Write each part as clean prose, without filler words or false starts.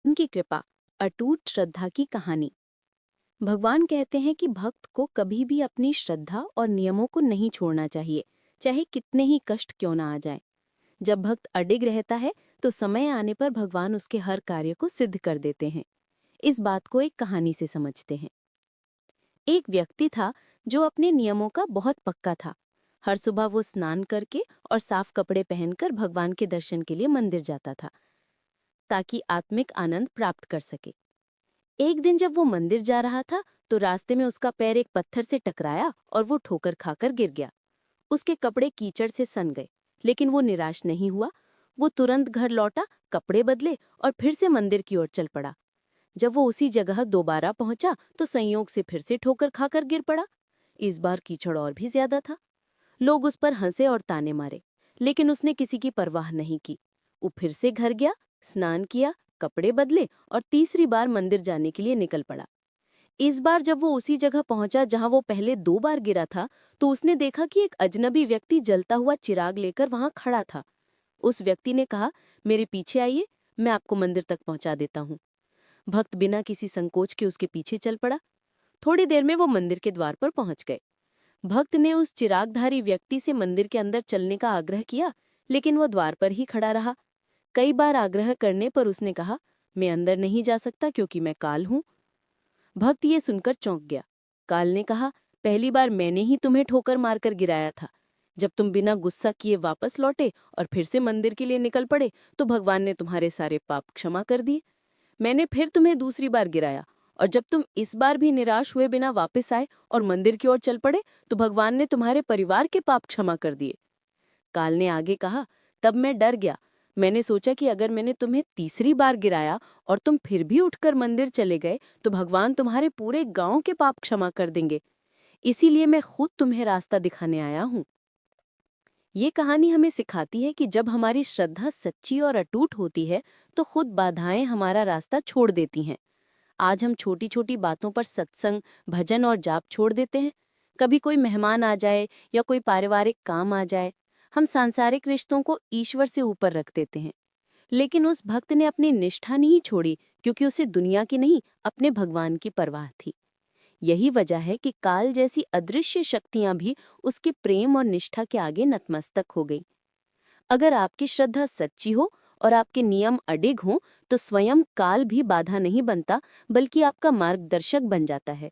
उनकी कृपा, अटूट श्रद्धा की कहानी। भगवान कहते हैं कि भक्त को कभी भी अपनी श्रद्धा और नियमों को नहीं छोड़ना चाहिए, चाहे कितने ही कष्ट क्यों ना आ जाएं। जब भक्त अडिग रहता है तो समय आने पर भगवान उसके हर कार्य को सिद्ध कर देते हैं। इस बात को एक कहानी से समझते हैं। एक व्यक्ति था जो अपने नियमों का बहुत पक्का था। हर सुबह वो स्नान करके और साफ कपड़े पहनकर भगवान के दर्शन के लिए मंदिर जाता था, ताकि आत्मिक आनंद प्राप्त कर सके। एक दिन जब वो मंदिर जा रहा था तो रास्ते में उसका पैर एक पत्थर से टकराया और वो ठोकर खाकर गिर गया। उसके कपड़े कीचड़ से सन गए, लेकिन वो निराश नहीं हुआ। वो तुरंत घर लौटा, कपड़े बदले और फिर से मंदिर की ओर चल पड़ा। जब वो उसी जगह दोबारा पहुंचा तो संयोग से फिर से ठोकर खाकर गिर पड़ा। इस बार कीचड़ और भी ज्यादा था। लोग उस पर हंसे और ताने मारे, लेकिन उसने किसी की परवाह नहीं की। वो फिर से घर गया, स्नान किया, कपड़े बदले और तीसरी बार मंदिर जाने के लिए निकल पड़ा। इस बार जब वो उसी जगह पहुंचा जहां वो पहले 2 बार गिरा था, तो उसने देखा कि एक अजनबी व्यक्ति जलता हुआ चिराग लेकर वहां खड़ा था। उस व्यक्ति ने कहा, मेरे पीछे आइए, मैं आपको मंदिर तक पहुंचा देता हूं। भक्त बिना किसी संकोच के उसके पीछे चल पड़ा। थोड़ी देर में वो मंदिर के द्वार पर पहुंच गए। भक्त ने उस चिरागधारी व्यक्ति से मंदिर के अंदर चलने का आग्रह किया, लेकिन वो द्वार पर ही खड़ा रहा। कई बार आग्रह करने पर उसने कहा, मैं अंदर नहीं जा सकता क्योंकि मैं काल हूं। भक्त ये सुनकर चौंक गया। काल ने कहा, पहली बार मैंने ही तुम्हें ठोकर मारकर गिराया था। जब तुम बिना गुस्सा किए वापस लौटे और फिर से मंदिर के लिए निकल पड़े तो भगवान ने तुम्हारे सारे पाप क्षमा कर दिए। मैंने फिर तुम्हें दूसरी बार गिराया, और जब तुम इस बार भी निराश हुए बिना वापस आए और मंदिर की ओर चल पड़े तो भगवान ने तुम्हारे परिवार के पाप क्षमा कर दिए। काल ने आगे कहा, तब मैं डर गया। मैंने सोचा कि अगर मैंने तुम्हें तीसरी बार गिराया और तुम फिर भी उठकर मंदिर चले गए तो भगवान तुम्हारे पूरे गांव के पाप क्षमा कर देंगे। इसीलिए मैं खुद तुम्हें रास्ता दिखाने आया हूं। ये कहानी हमें सिखाती है कि जब हमारी श्रद्धा सच्ची और अटूट होती है तो खुद बाधाएं हमारा रास्ता छोड़ देती हैं। आज हम छोटी छोटी बातों पर सत्संग, भजन और जाप छोड़ देते हैं। कभी कोई मेहमान आ जाए या कोई पारिवारिक काम आ जाए, हम सांसारिक रिश्तों को ईश्वर से ऊपर रख देते हैं। लेकिन उस भक्त ने अपनी निष्ठा नहीं छोड़ी, क्योंकि उसे दुनिया की नहीं, अपने भगवान की परवाह थी। यही वजह है कि काल जैसी अदृश्य शक्तियां भी उसके प्रेम और निष्ठा के आगे नतमस्तक हो गई। अगर आपकी श्रद्धा सच्ची हो और आपके नियम अडिग हों तो स्वयं काल भी बाधा नहीं बनता, बल्कि आपका मार्गदर्शक बन जाता है।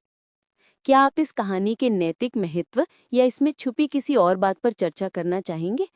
क्या आप इस कहानी के नैतिक महत्व या इसमें छुपी किसी और बात पर चर्चा करना चाहेंगे?